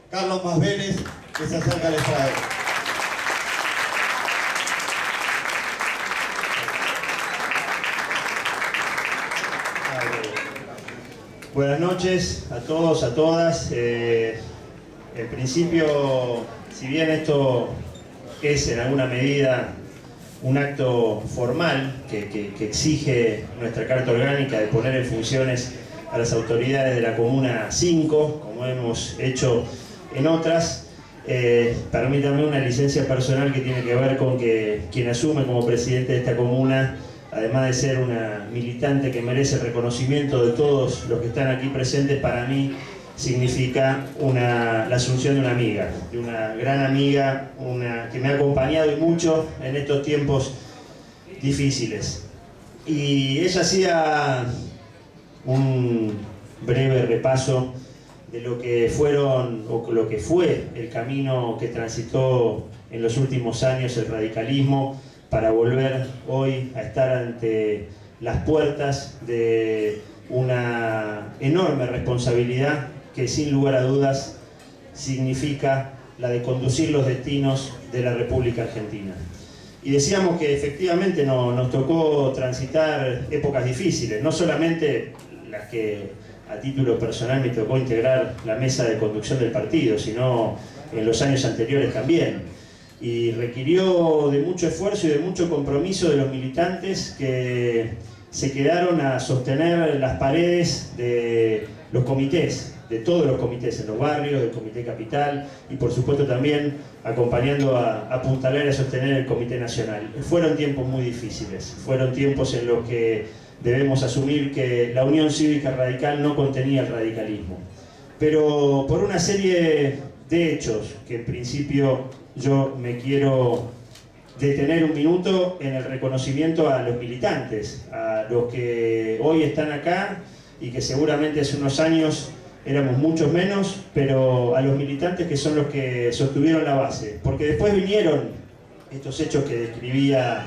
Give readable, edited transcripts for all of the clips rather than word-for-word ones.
Carlos Mas Vélez, que se acerca al estrado. Buenas noches a todos, a todas. En principio, si bien esto es en alguna medida un acto formal que exige nuestra Carta Orgánica de poner en funciones a las autoridades de la Comuna 5, como hemos hecho en otras, permítanme una licencia personal que tiene que ver con que quien asume como presidente de esta comuna, además de ser una militante que merece el reconocimiento de todos los que están aquí presentes, para mí significa la asunción de una amiga, de una gran amiga, que me ha acompañado y mucho en estos tiempos difíciles. Y ella hacía un breve repaso de lo que fueron o lo que fue el camino que transitó en los últimos años el radicalismo para volver hoy a estar ante las puertas de una enorme responsabilidad que sin lugar a dudas significa la de conducir los destinos de la República Argentina. Y decíamos que efectivamente nos tocó transitar épocas difíciles, no solamente las que a título personal me tocó integrar la mesa de conducción del partido, sino en los años anteriores también. Y requirió de mucho esfuerzo y de mucho compromiso de los militantes que se quedaron a sostener las paredes de los comités, de todos los comités en los barrios, del Comité Capital y por supuesto también acompañando a apuntalar y a sostener el Comité Nacional. Fueron tiempos muy difíciles, fueron tiempos en los que debemos asumir que la Unión Cívica Radical no contenía el radicalismo. Pero por una serie de hechos que en principio yo me quiero detener un minuto en el reconocimiento a los militantes, a los que hoy están acá y que seguramente hace unos años éramos muchos menos, pero a los militantes que son los que sostuvieron la base, porque después vinieron estos hechos que describía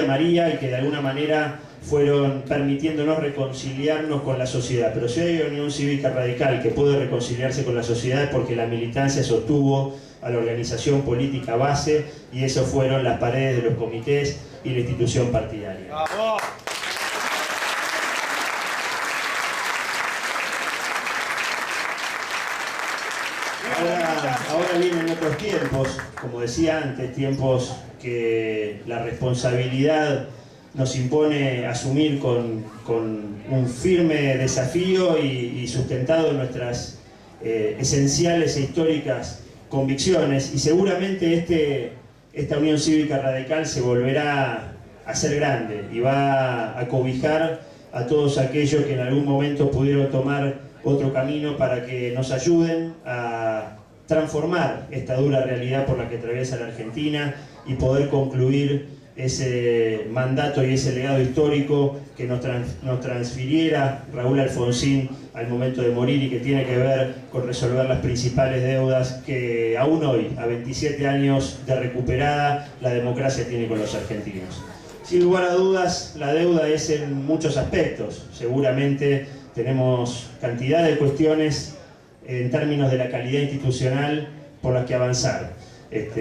María y que de alguna manera fueron permitiéndonos reconciliarnos con la sociedad. Pero si hay Unión Cívica Radical que puede reconciliarse con la sociedad es porque la militancia sostuvo a la organización política base y eso fueron las paredes de los comités y la institución partidaria. ¡Bravo! Ahora vienen otros tiempos, como decía antes, tiempos que la responsabilidad nos impone asumir con un firme desafío y sustentado en nuestras esenciales e históricas convicciones, y seguramente esta Unión Cívica Radical se volverá a hacer grande y va a cobijar a todos aquellos que en algún momento pudieron tomar otro camino para que nos ayuden a transformar esta dura realidad por la que atraviesa la Argentina y poder concluir ese mandato y ese legado histórico que nos transfiriera Raúl Alfonsín al momento de morir y que tiene que ver con resolver las principales deudas que aún hoy, a 27 años de recuperada, la democracia tiene con los argentinos. Sin lugar a dudas, la deuda es en muchos aspectos. Seguramente tenemos cantidad de cuestiones en términos de la calidad institucional por las que avanzar,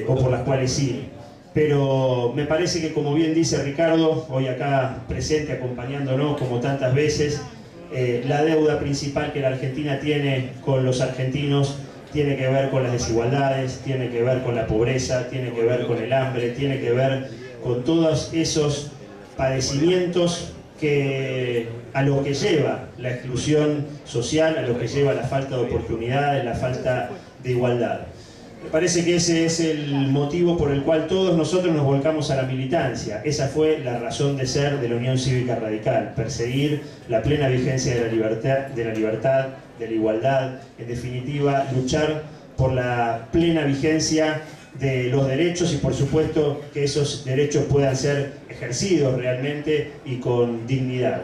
o por las cuales ir. Pero me parece que, como bien dice Ricardo, hoy acá presente acompañándonos como tantas veces, la deuda principal que la Argentina tiene con los argentinos tiene que ver con las desigualdades, tiene que ver con la pobreza, tiene que ver con el hambre, tiene que ver con todos esos padecimientos a lo que lleva la exclusión social, a lo que lleva la falta de oportunidades, la falta de igualdad. Me parece que ese es el motivo por el cual todos nosotros nos volcamos a la militancia. Esa fue la razón de ser de la Unión Cívica Radical, perseguir la plena vigencia de la libertad, de la igualdad, en definitiva, luchar por la plena vigencia de los derechos y por supuesto que esos derechos puedan ser ejercidos realmente y con dignidad.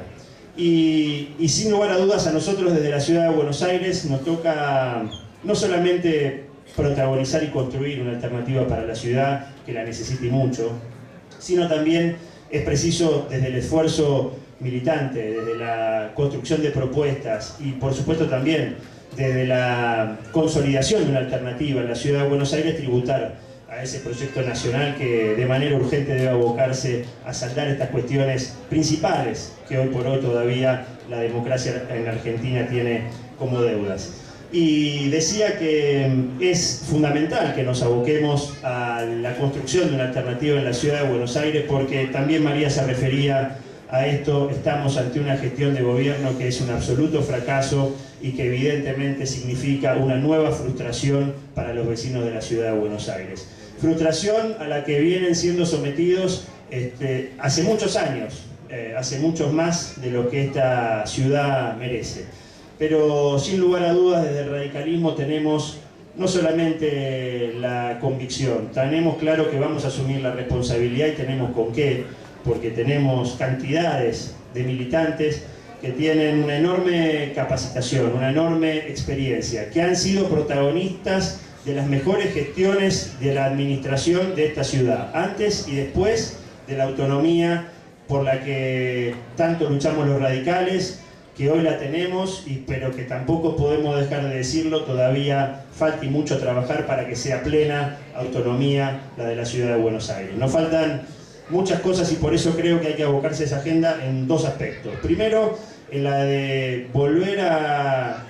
Y sin lugar a dudas a nosotros desde la ciudad de Buenos Aires nos toca no solamente protagonizar y construir una alternativa para la ciudad que la necesite mucho, sino también es preciso desde el esfuerzo militante, desde la construcción de propuestas y por supuesto también desde la consolidación de una alternativa en la Ciudad de Buenos Aires, tributar a ese proyecto nacional que de manera urgente debe abocarse a saldar estas cuestiones principales que hoy por hoy todavía la democracia en Argentina tiene como deudas. Y decía que es fundamental que nos aboquemos a la construcción de una alternativa en la Ciudad de Buenos Aires, porque también María se refería a esto. Estamos ante una gestión de gobierno que es un absoluto fracaso y que evidentemente significa una nueva frustración para los vecinos de la Ciudad de Buenos Aires. Frustración a la que vienen siendo sometidos hace muchos años, hace muchos más de lo que esta ciudad merece. Pero sin lugar a dudas, desde el radicalismo tenemos no solamente la convicción, tenemos claro que vamos a asumir la responsabilidad y tenemos con qué, porque tenemos cantidades de militantes que tienen una enorme capacitación, una enorme experiencia, que han sido protagonistas de las mejores gestiones de la administración de esta ciudad, antes y después de la autonomía por la que tanto luchamos los radicales, que hoy la tenemos, pero que tampoco podemos dejar de decirlo, todavía falta y mucho trabajar para que sea plena autonomía la de la Ciudad de Buenos Aires. Nos faltan muchas cosas y por eso creo que hay que abocarse a esa agenda en dos aspectos. Primero, en la de volver a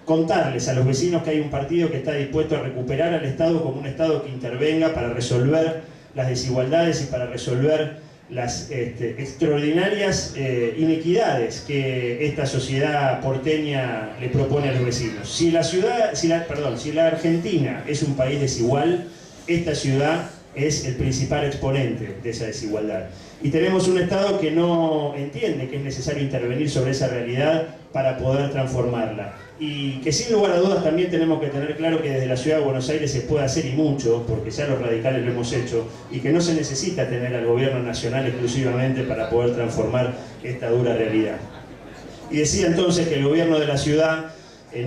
contarles a los vecinos que hay un partido que está dispuesto a recuperar al Estado como un Estado que intervenga para resolver las desigualdades y para resolver las extraordinarias inequidades que esta sociedad porteña le propone a los vecinos. Si la Argentina es un país desigual, esta ciudad es el principal exponente de esa desigualdad. Y tenemos un Estado que no entiende que es necesario intervenir sobre esa realidad para poder transformarla. Y que sin lugar a dudas también tenemos que tener claro que desde la Ciudad de Buenos Aires se puede hacer y mucho, porque ya los radicales lo hemos hecho, y que no se necesita tener al gobierno nacional exclusivamente para poder transformar esta dura realidad. Y decía entonces que el gobierno de la ciudad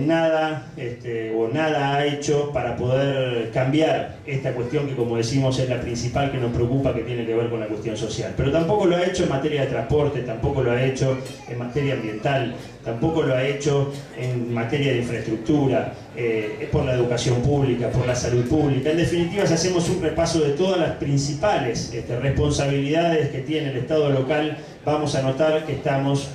nada ha hecho para poder cambiar esta cuestión que, como decimos, es la principal que nos preocupa, que tiene que ver con la cuestión social. Pero tampoco lo ha hecho en materia de transporte, tampoco lo ha hecho en materia ambiental, tampoco lo ha hecho en materia de infraestructura, por la educación pública, por la salud pública. En definitiva, si hacemos un repaso de todas las principales responsabilidades que tiene el Estado local, vamos a notar que estamos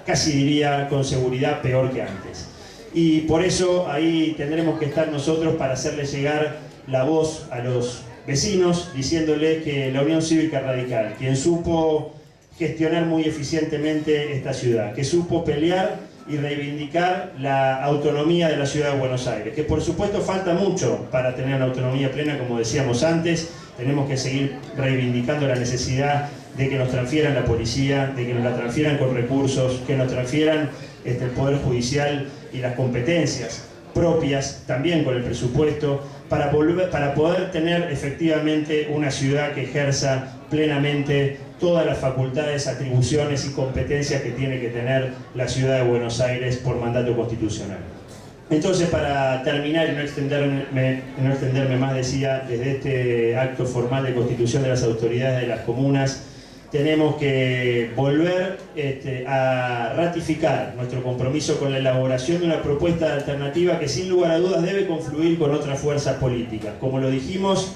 casi diría con seguridad peor que antes. Y por eso ahí tendremos que estar nosotros para hacerle llegar la voz a los vecinos, diciéndole que la Unión Cívica Radical, quien supo gestionar muy eficientemente esta ciudad, que supo pelear y reivindicar la autonomía de la Ciudad de Buenos Aires, que por supuesto falta mucho para tener una autonomía plena, como decíamos antes. Tenemos que seguir reivindicando la necesidad de que nos transfieran la policía, de que nos la transfieran con recursos, que nos transfieran el Poder Judicial y las competencias propias, también con el presupuesto, para poder tener efectivamente una ciudad que ejerza plenamente todas las facultades, atribuciones y competencias que tiene que tener la Ciudad de Buenos Aires por mandato constitucional. Entonces, para terminar y no extenderme más, decía, desde este acto formal de constitución de las autoridades de las comunas, tenemos que volver a ratificar nuestro compromiso con la elaboración de una propuesta de alternativa que sin lugar a dudas debe confluir con otras fuerzas políticas. Como lo dijimos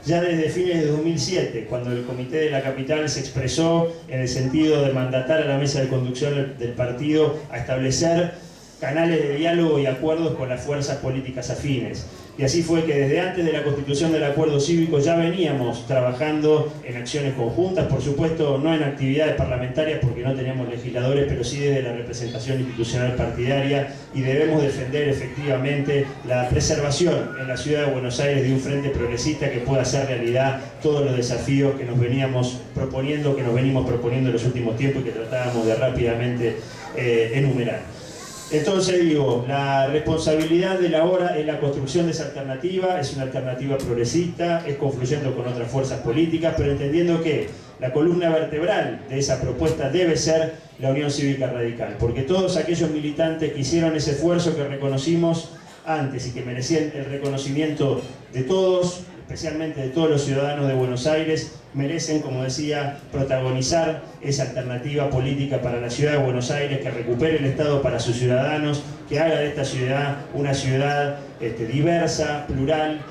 ya desde fines de 2007, cuando el Comité de la Capital se expresó en el sentido de mandatar a la mesa de conducción del partido a establecer canales de diálogo y acuerdos con las fuerzas políticas afines. Y así fue que desde antes de la constitución del acuerdo cívico ya veníamos trabajando en acciones conjuntas, por supuesto no en actividades parlamentarias porque no teníamos legisladores, pero sí desde la representación institucional partidaria, y debemos defender efectivamente la preservación en la Ciudad de Buenos Aires de un frente progresista que pueda hacer realidad todos los desafíos que nos venimos proponiendo en los últimos tiempos y que tratábamos de rápidamente enumerar. Entonces digo, la responsabilidad de la hora es la construcción de esa alternativa, es una alternativa progresista, es confluyendo con otras fuerzas políticas, pero entendiendo que la columna vertebral de esa propuesta debe ser la Unión Cívica Radical, porque todos aquellos militantes que hicieron ese esfuerzo que reconocimos antes y que merecían el reconocimiento de todos, especialmente de todos los ciudadanos de Buenos Aires, merecen, como decía, protagonizar esa alternativa política para la ciudad de Buenos Aires, que recupere el Estado para sus ciudadanos, que haga de esta ciudad una ciudad diversa, plural,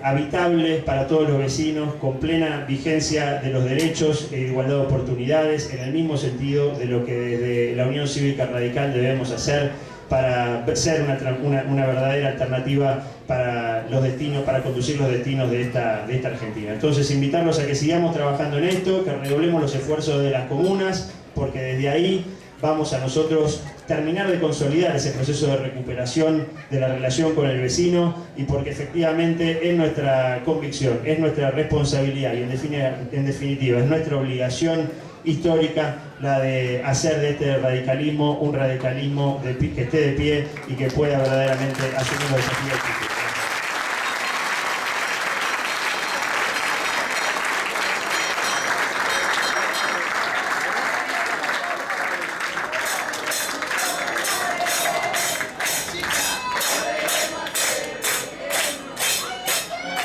habitable para todos los vecinos, con plena vigencia de los derechos e igualdad de oportunidades, en el mismo sentido de lo que desde la Unión Cívica Radical debemos hacer para ser una verdadera alternativa para los destinos, para conducir los destinos de esta Argentina. Entonces, invitarlos a que sigamos trabajando en esto, que redoblemos los esfuerzos de las comunas, porque desde ahí vamos a nosotros terminar de consolidar ese proceso de recuperación de la relación con el vecino, y porque efectivamente es nuestra convicción, es nuestra responsabilidad y en definitiva es nuestra obligación histórica la de hacer de este radicalismo un radicalismo que esté de pie y que pueda verdaderamente asumir los desafíos.